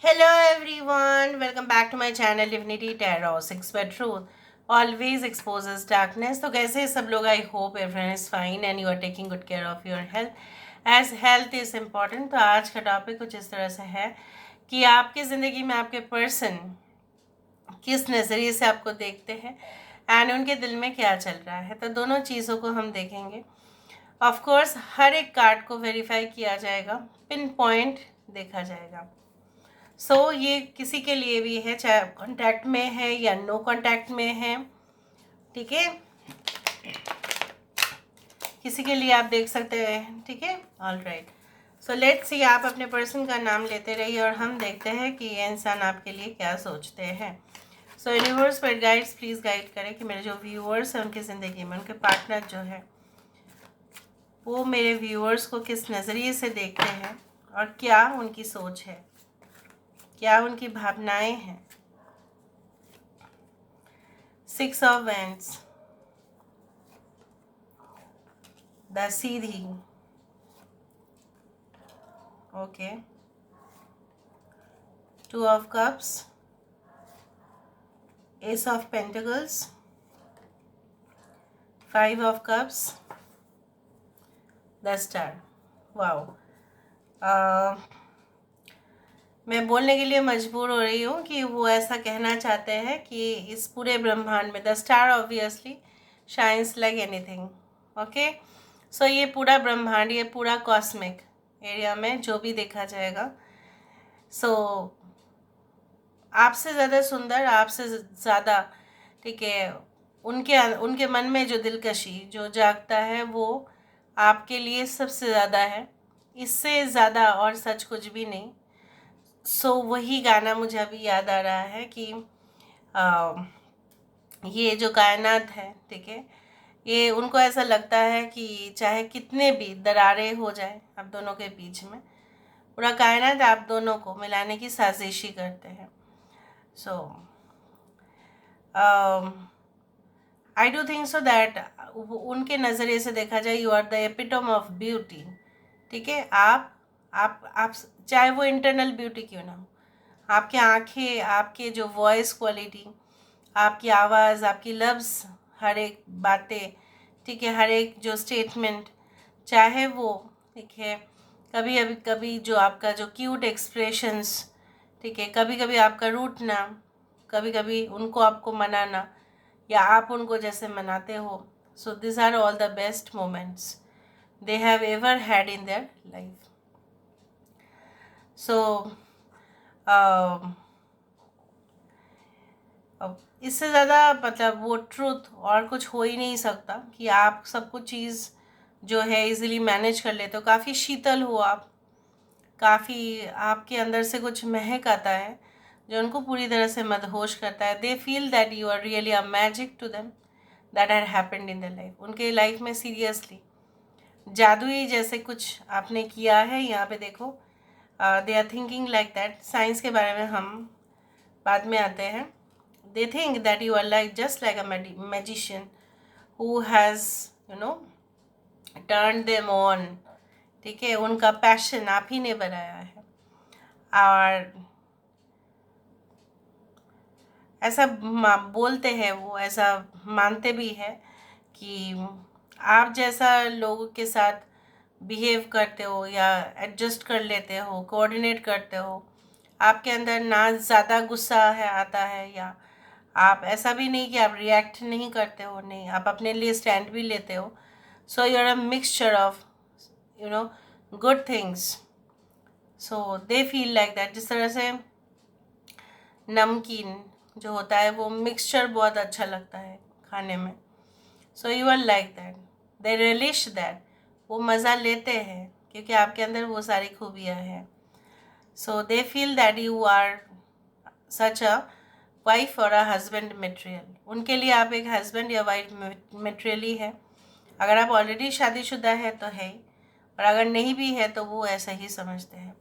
Hello everyone, welcome back to my channel Divinity Tarot 6 by Truth always exposes darkness. तो कैसे हैं सब लोग? I hope everyone is fine and you are taking good care of your health as health is important. तो आज का topic कुछ इस तरह से है कि आपकी ज़िंदगी में आपके पर्सन किस नज़रिए से आपको देखते हैं एंड उनके दिल में क्या चल रहा है। तो दोनों चीज़ों को हम देखेंगे। ऑफ कोर्स हर एक कार्ड को वेरीफाई किया जाएगा, पिन पॉइंट देखा जाएगा। ये किसी के लिए भी है, चाहे कांटेक्ट में है या नो कांटेक्ट में है, ठीक है। किसी के लिए आप देख सकते हैं, ठीक है। All right, so let's see. आप अपने पर्सन का नाम लेते रहिए और हम देखते हैं कि ये इंसान आपके लिए क्या सोचते हैं। सो यूनिवर्स पर गाइड्स प्लीज़ गाइड करें कि मेरे जो व्यूअर्स हैं उनकी ज़िंदगी में उनके पार्टनर जो है वो मेरे व्यूअर्स को किस नज़रिए से देखते हैं और क्या उनकी सोच है, क्या उनकी भावनाएं हैं। 6 of Wands, the Sidhi, okay, 2 of cups, S of pentacles, 5 of cups, the star. Wow, मैं बोलने के लिए मजबूर हो रही हूँ कि वो ऐसा कहना चाहते हैं कि इस पूरे ब्रह्मांड में the star obviously shines like anything, okay. So ये पूरा ब्रह्मांड, ये पूरा कॉस्मिक एरिया में जो भी देखा जाएगा, सो आपसे ज़्यादा सुंदर, आपसे ज़्यादा, ठीक है, उनके उनके मन में जो दिलकशी जो जागता है वो आपके लिए सबसे ज़्यादा है, इससे ज़्यादा और सच कुछ भी नहीं। वही गाना मुझे अभी याद आ रहा है कि आ, ये जो कायनात है, ठीक है, ये उनको ऐसा लगता है कि चाहे कितने भी दरारें हो जाए आप दोनों के बीच में, पूरा कायनात आप दोनों को मिलाने की साजिश करते हैं। So I do think so that उनके नज़रिए से देखा जाए you are the epitome of beauty, ठीक है। आप चाहे वो इंटरनल ब्यूटी क्यों ना हो, आपकी आंखें, आपके जो वॉइस क्वालिटी, आपकी आवाज़, आपकी लफ्ज़, हर एक बातें, ठीक है, हर एक जो स्टेटमेंट, चाहे वो, ठीक है, कभी अभी कभी जो आपका जो क्यूट एक्सप्रेशंस, ठीक है, कभी कभी आपका रूठना, कभी कभी उनको आपको मनाना या आप उनको जैसे मनाते हो। So this are all the best moments they have ever had in their life. So अब इससे ज़्यादा मतलब वो ट्रूथ और कुछ हो ही नहीं सकता कि आप सब कुछ चीज़ जो है इजीली मैनेज कर लेते हो। काफ़ी शीतल हो आप, काफ़ी आपके अंदर से कुछ महक आता है जो उनको पूरी तरह से मदहोश करता है। They feel that you are really a magic to them that had happened in the life. उनके लाइफ में सीरियसली जादुई जैसे कुछ आपने किया है। यहाँ पे देखो, they are thinking like that. Science के बारे में हम बाद में आते हैं। They think that you are like just like a magician who has you know turn them on, ठीक है। उनका पैशन आप ही ने बनाया है और ऐसा बोलते हैं, वो ऐसा मानते भी है कि आप जैसा लोगों के साथ बिहेव करते हो या एडजस्ट कर लेते हो, कोऑर्डिनेट करते हो, आपके अंदर ना ज़्यादा गुस्सा है आता है, या आप ऐसा भी नहीं कि आप रिएक्ट नहीं करते हो, नहीं, आप अपने लिए स्टैंड भी लेते हो। So you are a mixture of you know good things. So they feel like that. जिस तरह से नमकीन जो होता है वो मिक्सचर बहुत अच्छा लगता है खाने में। So you are like that, they relish that, वो मज़ा लेते हैं क्योंकि आपके अंदर वो सारी खूबियाँ हैं। So they feel that you are such a wife और अ हस्बैंड मटेरियल। उनके लिए आप एक हस्बैंड या वाइफ मटेरियल ही है। अगर आप ऑलरेडी शादीशुदा है तो है ही, और अगर नहीं भी है तो वो ऐसा ही समझते हैं।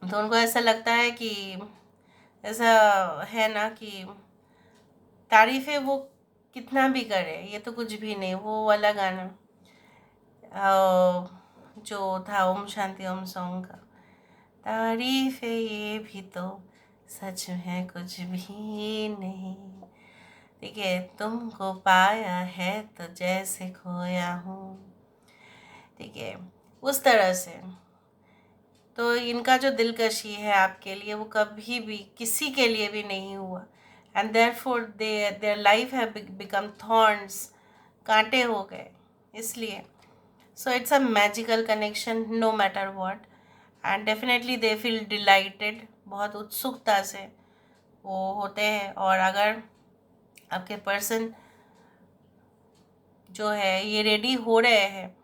तो उनको ऐसा लगता है कि ऐसा है ना कि तारीफ़ें वो कितना भी करे ये तो कुछ भी नहीं। वो वाला गाना जो था ओम शांति ओम सॉन्ग का, तारीफ है ये भी तो सच है कुछ भी नहीं। ठीक है, तुमको पाया है तो जैसे खोया हूँ। ठीक है, उस तरह से। तो इनका जो दिलकशी है आपके लिए वो कभी भी किसी के लिए भी नहीं हुआ। And therefore their life have become thorns, कांटे हो गए इसलिए। So it's a magical connection no matter what. And definitely they feel delighted, बहुत उत्सुकता से वो होते हैं। और अगर आपके पर्सन जो है ये रेडी हो रहे हैं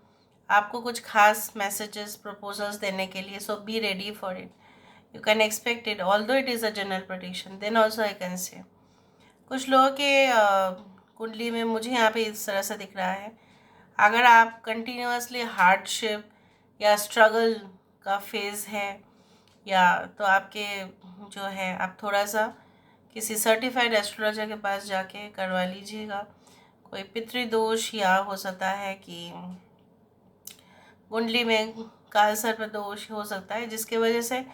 आपको कुछ खास मैसेजेस प्रपोजल्स देने के लिए, so be ready for it. You can expect it, although it is a general prediction, then also I can say कुछ लोगों के कुंडली में मुझे यहाँ पे इस तरह से दिख रहा है। अगर आप कंटिन्यूसली हार्डशिप या स्ट्रगल का फेज़ है या तो आपके जो है आप थोड़ा सा किसी सर्टिफाइड एस्ट्रोलॉजर के पास जाके करवा लीजिएगा। कोई पितृदोष या हो सकता है कि कुंडली में काल सर्प दोष हो सकता है जिसके वजह से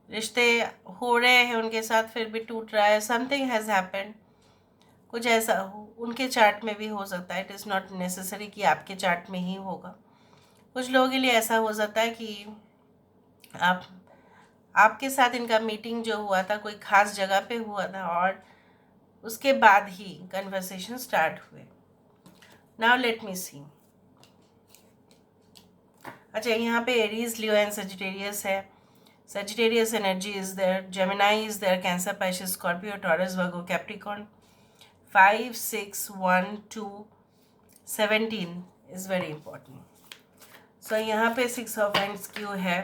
रिश्ते हो रहे हैं उनके साथ फिर भी टूट रहा है। समथिंग हैज़ हैपेंड, कुछ ऐसा उनके चार्ट में भी हो सकता है। इट इज़ नॉट नेसेसरी कि आपके चार्ट में ही होगा। कुछ लोगों के लिए ऐसा हो सकता है कि आपके साथ इनका मीटिंग जो हुआ था कोई खास जगह पे हुआ था और उसके बाद ही कन्वर्सेशन स्टार्ट हुए। Now let me see. अच्छा, यहाँ पे एरीज, लियो एंड सजिटेरियस है। Sagittarius energy is there, Gemini is there, Cancer, Pisces, Scorpio, Taurus, Virgo, Capricorn. 5, 6, 1, 2, 17 is very important. So यहाँ पे 6 ऑफ हैंड्स क्यों है?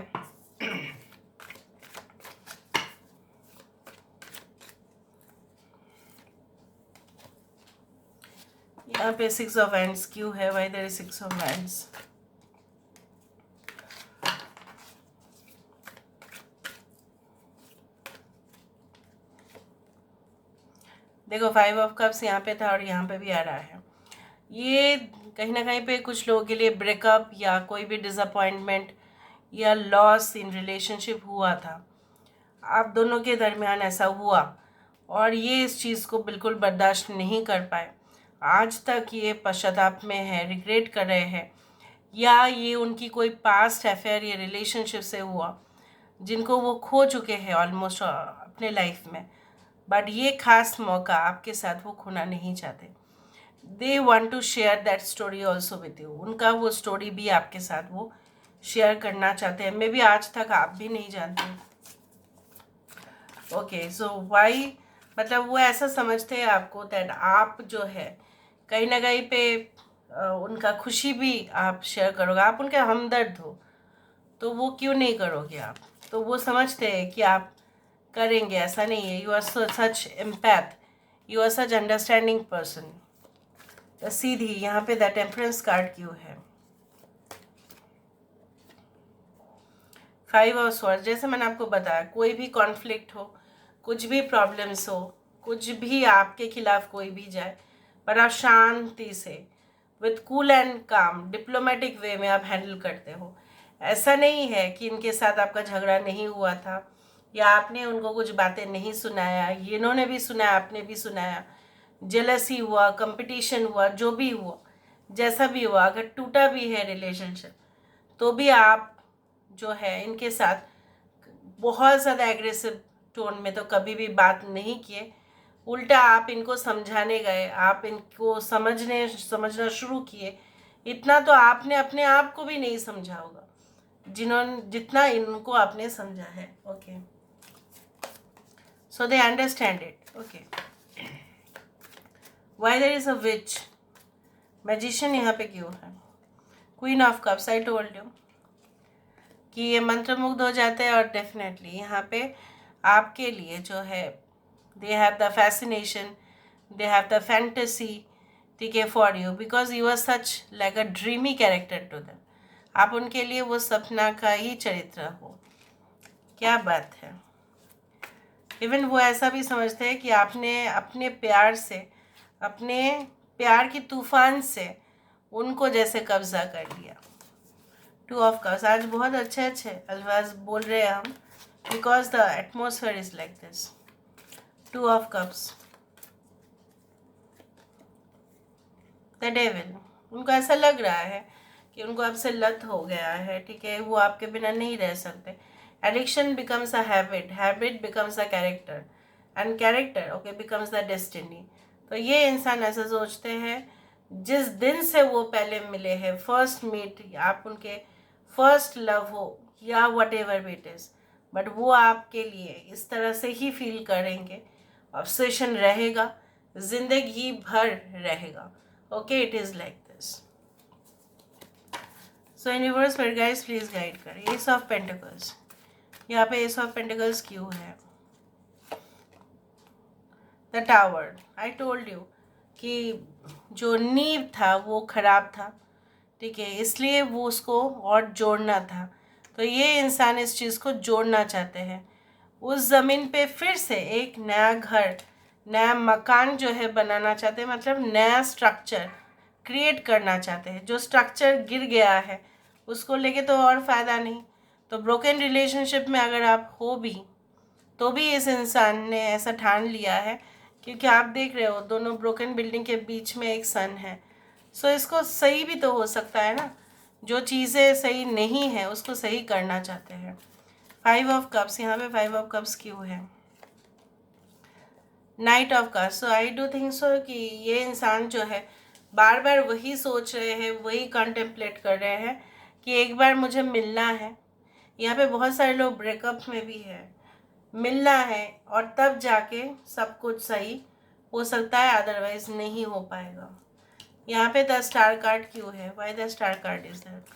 यहाँ पे 6 ऑफ हैंड्स क्यों है? Why there is 6 of hands? देखो 5 ऑफ कप्स यहाँ पे था और यहाँ पे भी आ रहा है। ये कहीं ना कहीं पे कुछ लोगों के लिए ब्रेकअप या कोई भी डिसअपॉइंटमेंट या लॉस इन रिलेशनशिप हुआ था। आप दोनों के दरमियान ऐसा हुआ और ये इस चीज़ को बिल्कुल बर्दाश्त नहीं कर पाए। आज तक ये पश्चाताप में है, रिग्रेट कर रहे हैं, या ये उनकी कोई पास्ट अफेयर या रिलेशनशिप से हुआ जिनको वो खो चुके हैं ऑलमोस्ट अपने लाइफ में। बट ये खास मौका आपके साथ वो खोना नहीं चाहते। They want to share that story also with you. उनका वो स्टोरी भी आपके साथ वो शेयर करना चाहते हैं। मे बी आज तक आप भी नहीं जानते। ओके, सो वाई, मतलब वो ऐसा समझते हैं आपको दैट आप जो है कहीं ना कहीं पे उनका खुशी भी आप शेयर करोगे, आप उनके हमदर्द हो, तो वो क्यों नहीं करोगे आप? तो वो समझते हैं कि आप करेंगे, ऐसा नहीं है। You are such empath, you are such understanding person. सीधी यहाँ पे द टेम्परेंस कार्ड क्यों है? 5 ऑफ स्वॉर्ड्स, जैसे मैंने आपको बताया, कोई भी कॉन्फ्लिक्ट हो, कुछ भी प्रॉब्लम्स हो, कुछ भी आपके खिलाफ कोई भी जाए, पर आप शांति से विथ कूल एंड काम डिप्लोमेटिक वे में आप हैंडल करते हो। ऐसा नहीं है कि इनके साथ आपका झगड़ा नहीं हुआ था या आपने उनको कुछ बातें नहीं सुनाया, इन्होंने भी सुनाया, आपने भी सुनाया, जेलसी हुआ, कंपटीशन हुआ, जो भी हुआ, जैसा भी हुआ, अगर टूटा भी है रिलेशनशिप तो भी आप जो है इनके साथ बहुत ज़्यादा एग्रेसिव टोन में तो कभी भी बात नहीं किए। उल्टा आप इनको समझाने गए, आप इनको समझना शुरू किए। इतना तो आपने अपने आप को भी नहीं समझा होगा जितना इनको आपने समझा है। Okay, so they understand it. Okay, why there is a witch? Magician यहाँ पे क्यों है? Queen of cups, I told you कि ये मंत्रमुग्ध हो जाते हैं। और डेफिनेटली यहाँ पे आपके लिए जो है they have the fascination, they have the fantasy, ठीक है, for you, because you are such like a dreamy character to them. आप उनके लिए वो सपना का ही चरित्र हो। क्या बात है। इवन वो ऐसा भी समझते हैं कि आपने अपने प्यार से, अपने प्यार की तूफान से उनको जैसे कब्जा कर लिया। 2 ऑफ कप्स, आज बहुत अच्छे अच्छे अल्फाज बोल रहे हैं हम। because the atmosphere is like this. 2 of Cups. The Devil. उनको ऐसा लग रहा है कि उनको आपसे लत हो गया है, ठीक है, वो आपके बिना नहीं रह सकते. Addiction becomes a habit, habit becomes a character, and character okay becomes the destiny. तो ये इंसान ऐसा सोचते हैं, जिस दिन से वो पहले मिले हैं, फर्स्ट मीट, आप उनके फर्स्ट लव हो या what ever it is, but वो आपके लिए इस तरह से ही फील करेंगे. ऑब्सेशन रहेगा, जिंदगी भर रहेगा. Okay, it is like this. So universe मेरे गाइस प्लीज गाइड करें. S of pentacles. यहाँ पे एस ऑफ पेंटिकल्स क्यों है? The tower. I told you कि जो नींव था वो खराब था, ठीक है, इसलिए वो उसको और जोड़ना था. तो ये इंसान इस चीज़ को जोड़ना चाहते हैं. उस ज़मीन पे फिर से एक नया घर, नया मकान जो है बनाना चाहते हैं, मतलब नया स्ट्रक्चर क्रिएट करना चाहते हैं. जो स्ट्रक्चर गिर गया है उसको लेके तो और फ़ायदा नहीं. तो ब्रोकन रिलेशनशिप में अगर आप हो भी, तो भी इस इंसान ने ऐसा ठान लिया है, क्योंकि आप देख रहे हो दोनों ब्रोकन बिल्डिंग के बीच में एक सन है. सो इसको सही भी तो हो सकता है ना. जो चीज़ें सही नहीं है उसको सही करना चाहते हैं. 5 ऑफ कप्स. यहाँ पे 5 ऑफ कप्स क्यों है? Night of cups. So I do think सो कि ये इंसान जो है बार बार वही सोच रहे हैं, वही कंटेम्पलेट कर रहे हैं कि एक बार मुझे मिलना है. यहाँ पे बहुत सारे लोग ब्रेकअप में भी है. मिलना है और तब जाके सब कुछ सही हो सकता है, अदरवाइज नहीं हो पाएगा. यहाँ पे द स्टार कार्ड क्यों है? Why the star card is that?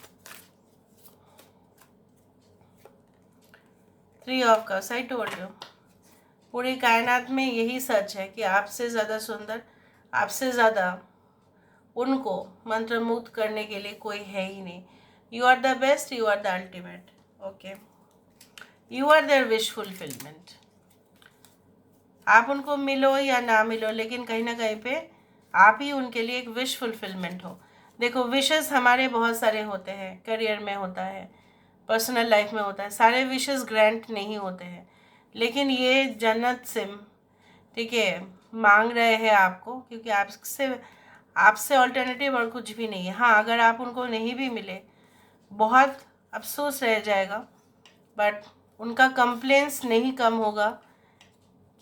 3 of cups. I told you पूरी कायनात में यही सच है कि आपसे ज़्यादा सुंदर, आपसे ज़्यादा उनको मंत्रमुग्ध करने के लिए कोई है ही नहीं. You are the best, you are the ultimate. Okay, you are their wish fulfilment. आप उनको मिलो या ना मिलो, लेकिन कहीं ना कहीं पे आप ही उनके लिए एक विश फुलफिलमेंट हो. देखो, विशेस हमारे बहुत सारे होते हैं. करियर में होता है, पर्सनल लाइफ में होता है. सारे विशेस ग्रांट नहीं होते हैं, लेकिन ये जन्नत से, ठीक है, मांग रहे हैं आपको, क्योंकि आपसे ऑल्टरनेटिव और कुछ भी नहीं है. हाँ, अगर आप उनको नहीं भी मिले, बहुत अफसोस रह जाएगा, बट उनका कंप्लेंट्स नहीं कम होगा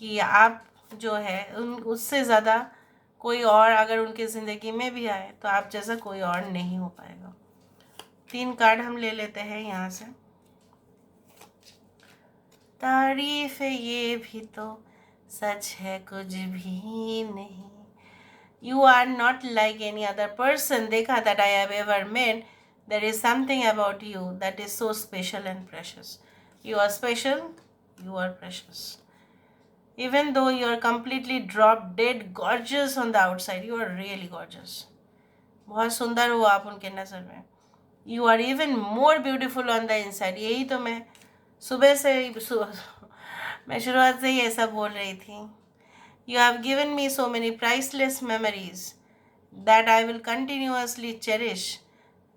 कि आप जो है उससे ज़्यादा कोई और अगर उनकी ज़िंदगी में भी आए तो आप जैसा कोई और नहीं हो पाएगा. 3 कार्ड हम ले लेते हैं यहाँ से. तारीफ ये भी तो सच है कुछ भी नहीं. You are not like any other person, देखा, that I have ever met. There is something about you that is so special and precious. You are special, you are precious. Even though you are completely drop dead gorgeous on the outside, you are really gorgeous. बहुत सुंदर हो आप उनके नज़र में. You are even more beautiful on the inside. यही तो मैं सुबह से मैं शुरुआत से ही ऐसा बोल रही थी. You have given me so many priceless memories that I will continuously cherish.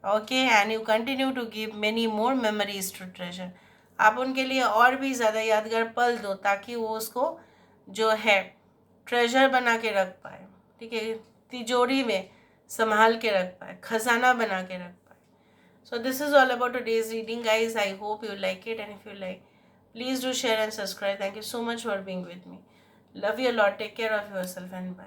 Okay, and you continue to give many more memories to treasure. आप उनके लिए और भी ज़्यादा यादगार पल दो, ताकि वो उसको जो है ट्रेजर बना के रख पाए, ठीक है, तिजोरी में संभाल के रख पाए, खजाना बना के रख पाए. So this is all about today's reading, guys. I hope you like it, and if you like, please do share and subscribe. Thank you so much for being with me. Love you a lot. Take care of yourself, and bye.